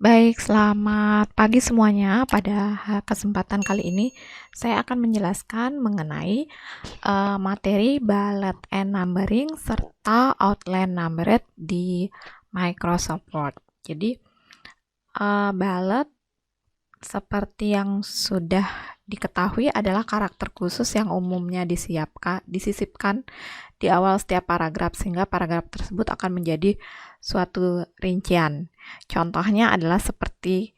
Baik, selamat pagi semuanya. Pada kesempatan kali ini, saya akan menjelaskan mengenai materi bullet and numbering serta outline numbered di Microsoft Word. Jadi, bullet seperti yang sudah diketahui adalah karakter khusus yang umumnya disisipkan di awal setiap paragraf sehingga paragraf tersebut akan menjadi suatu rincian. Contohnya adalah seperti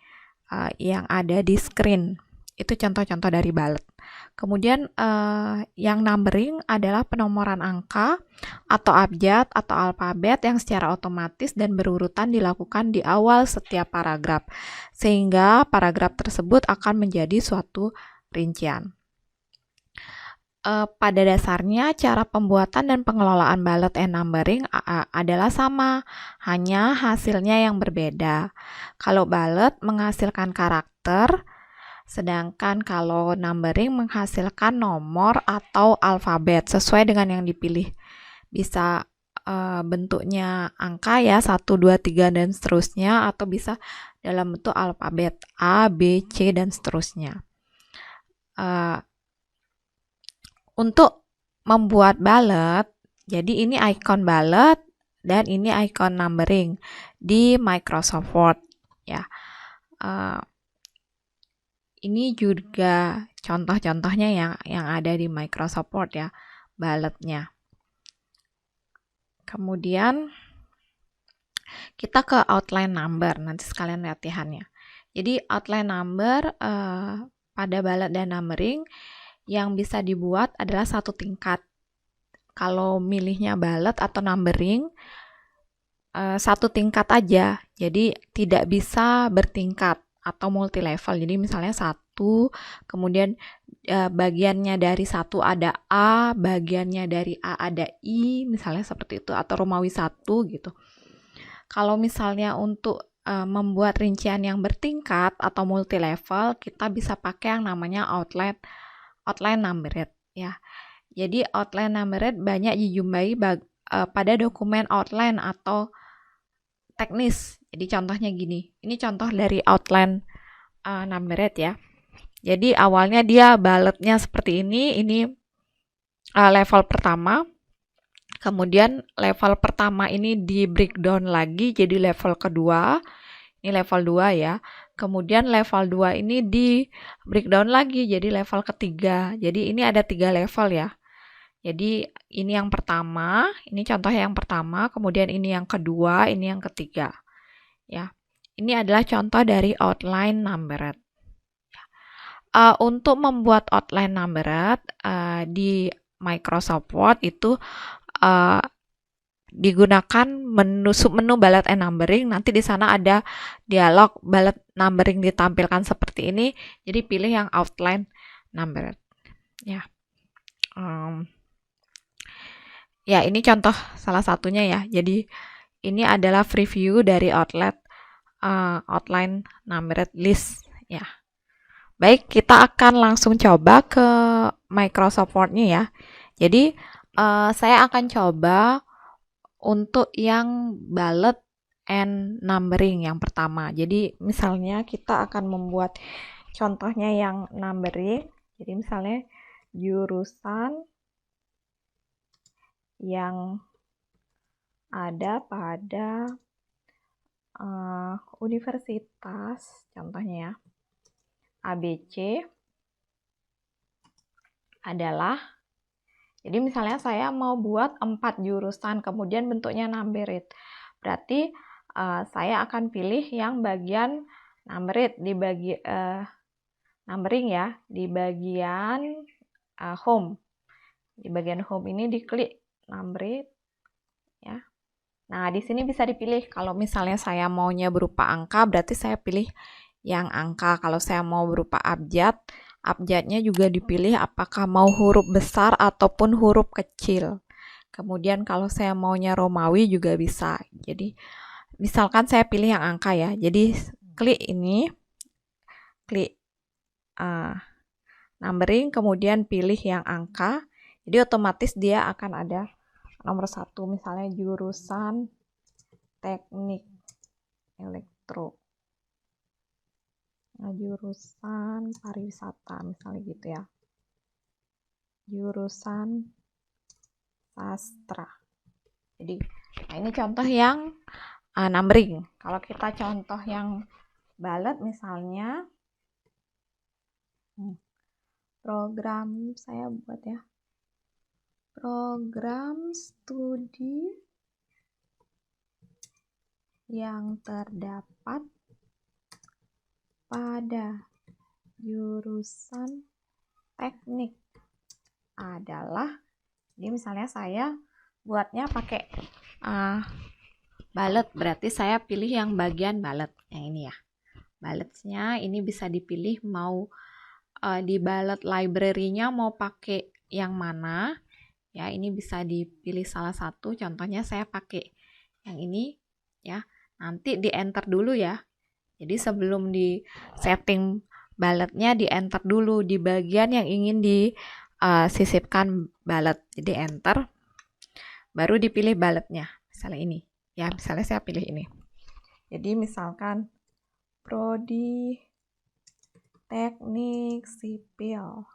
yang ada di screen. Itu contoh-contoh dari bullet. Kemudian yang numbering adalah penomoran angka atau abjad atau alfabet yang secara otomatis dan berurutan dilakukan di awal setiap paragraf, sehingga paragraf tersebut akan menjadi suatu rincian. Pada dasarnya, cara pembuatan dan pengelolaan bullet and numbering adalah sama, hanya hasilnya yang berbeda. Kalau bullet menghasilkan karakter, sedangkan kalau numbering menghasilkan nomor atau alfabet sesuai dengan yang dipilih. Bisa bentuknya angka ya, 1, 2, 3, dan seterusnya, atau bisa dalam bentuk alfabet A, B, C, dan seterusnya. Untuk membuat bullet, jadi ini icon bullet dan ini icon numbering di Microsoft Word ya. Ini juga contoh-contohnya yang ada di Microsoft Word ya, bulletnya. Kemudian kita ke outline number, nanti sekalian latihannya. Jadi outline number pada bullet dan numbering yang bisa dibuat adalah satu tingkat. Kalau milihnya bullet atau numbering, satu tingkat aja. Jadi tidak bisa bertingkat atau multi level. Jadi misalnya 1, kemudian bagiannya dari 1 ada A, bagiannya dari A ada I, misalnya seperti itu, atau Romawi 1 gitu. Kalau misalnya untuk membuat rincian yang bertingkat atau multi level, kita bisa pakai yang namanya outline numbered ya. Jadi outline numbered banyak dijumpai pada dokumen outline atau teknis. Jadi contohnya gini. Ini contoh dari outline numbered ya. Jadi awalnya dia bulletnya seperti ini level pertama. Kemudian level pertama ini di breakdown lagi jadi level kedua. Ini level 2 ya. Kemudian level 2 ini di breakdown lagi jadi level ketiga. Jadi ini ada 3 level ya. Jadi ini yang pertama, ini contohnya yang pertama, kemudian ini yang kedua, ini yang ketiga. Ya. Ini adalah contoh dari outline numbered. Untuk membuat outline numbered di Microsoft Word itu digunakan submenu bullet and numbering. Nanti di sana ada dialog bullet numbering ditampilkan seperti ini. Jadi pilih yang outline numbered. Ya. Ya, ini contoh salah satunya ya. Jadi ini adalah preview dari outline numbered list ya. Baik, kita akan langsung coba ke Microsoft Word-nya ya. Jadi saya akan coba untuk yang bullet and numbering yang pertama. Jadi misalnya kita akan membuat contohnya yang numbering. Jadi misalnya jurusan yang ada pada universitas, contohnya ya, ABC adalah, jadi misalnya saya mau buat 4 jurusan, kemudian bentuknya numbered. Berarti saya akan pilih yang bagian numbered di numbering ya, di bagian home. Di bagian home ini diklik numbered ya. Nah, di sini bisa dipilih kalau misalnya saya maunya berupa angka, berarti saya pilih yang angka. Kalau saya mau berupa abjad, abjadnya juga dipilih apakah mau huruf besar ataupun huruf kecil. Kemudian kalau saya maunya Romawi juga bisa. Jadi misalkan saya pilih yang angka ya. Jadi klik ini, klik numbering, kemudian pilih yang angka. Jadi otomatis dia akan ada nomor 1, misalnya jurusan teknik elektro. jurusan pariwisata misalnya gitu ya, jurusan sastra. Jadi nah ini contoh yang numbering. Kalau kita contoh yang bullet misalnya, program saya buat ya, program studi yang terdapat pada jurusan teknik adalah, jadi misalnya saya buatnya pakai bullet, berarti saya pilih yang bagian bullet yang ini ya. Bulletnya ini bisa dipilih mau di bullet library-nya mau pakai yang mana ya, ini bisa dipilih salah satu. Contohnya saya pakai yang ini ya, nanti di enter dulu ya. Jadi sebelum di setting bulletnya di enter dulu di bagian yang ingin disisipkan bullet, jadi enter baru dipilih bulletnya, misalnya ini ya, misalnya saya pilih ini. Jadi misalkan prodi teknik sipil,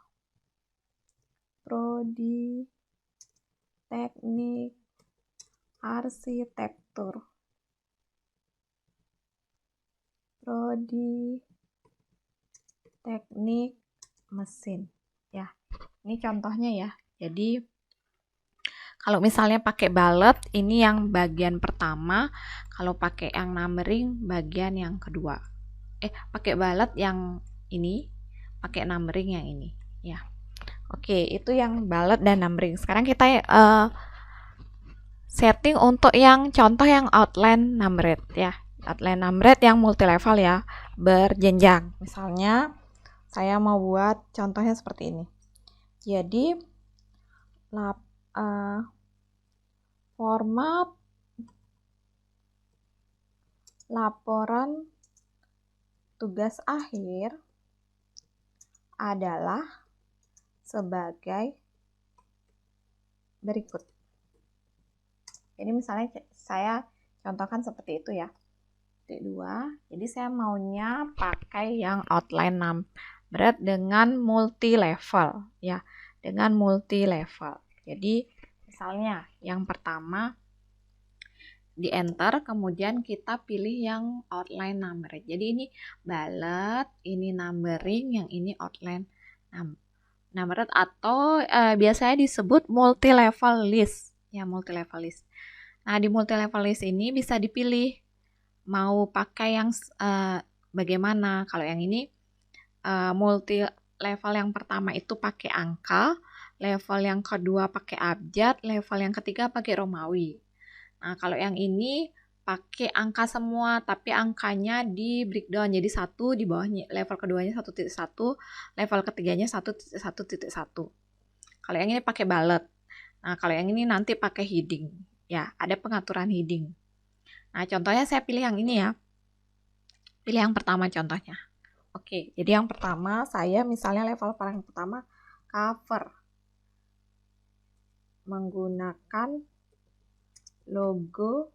prodi teknik arsitektur, prodi teknik mesin ya. Ini contohnya ya. Jadi kalau misalnya pakai bullet ini yang bagian pertama, kalau pakai yang numbering bagian yang kedua. Pakai bullet yang ini, pakai numbering yang ini ya. Oke, itu yang bullet dan numbering. Sekarang kita setting untuk yang contoh yang outline numbered ya. Outline numbered yang multi level ya, berjenjang. Misalnya saya mau buat contohnya seperti ini. Jadi format laporan tugas akhir adalah sebagai berikut. Jadi misalnya saya contohkan seperti itu ya. Titik 2. Jadi saya maunya pakai yang outline numbered dengan multi level ya, dengan multi level. Jadi misalnya yang pertama di enter, kemudian kita pilih yang outline numbered. Jadi ini bullet, ini numbering, yang ini outline numbered atau biasanya disebut multi level list ya, multi level list. Nah, di multi level list ini bisa dipilih mau pakai yang bagaimana. Kalau yang ini multi level yang pertama itu pakai angka, level yang kedua pakai abjad, level yang ketiga pakai Romawi. Nah, kalau yang ini pakai angka semua, tapi angkanya di breakdown. Jadi 1 di bawahnya, level keduanya 1.1, level ketiganya 1.1.1. Kalau yang ini pakai bullet. Nah, kalau yang ini nanti pakai heading. Ya, ada pengaturan heading. Nah, contohnya saya pilih yang ini ya. Pilih yang pertama contohnya. Oke, jadi yang pertama saya misalnya level paling pertama cover. Menggunakan logo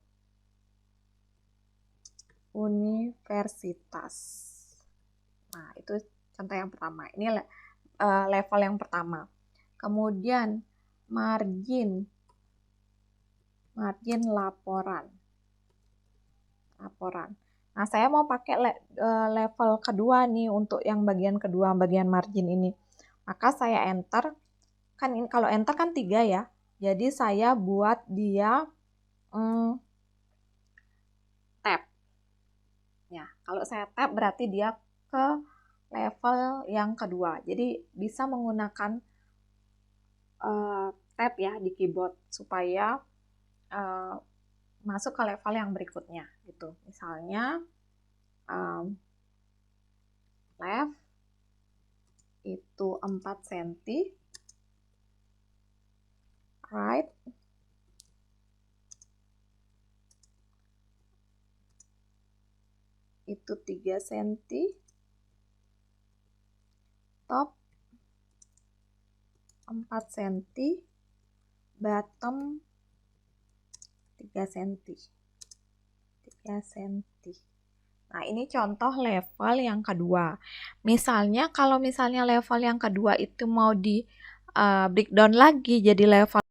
universitas. Nah, itu contoh yang pertama. Ini level yang pertama. Kemudian margin laporan. Nah, saya mau pakai level kedua nih untuk yang bagian kedua, bagian margin ini. Maka saya enter. Kan ini kalau enter kan 3 ya. Jadi saya buat dia tab. Ya, kalau saya tab berarti dia ke level yang kedua. Jadi bisa menggunakan tab ya di keyboard supaya masuk ke level yang berikutnya gitu. Misalnya left itu 4 cm, right itu 3 cm, top 4 cm, bottom 3 cm. Nah, ini contoh level yang kedua. Misalnya, kalau misalnya level yang kedua itu mau di breakdown lagi jadi level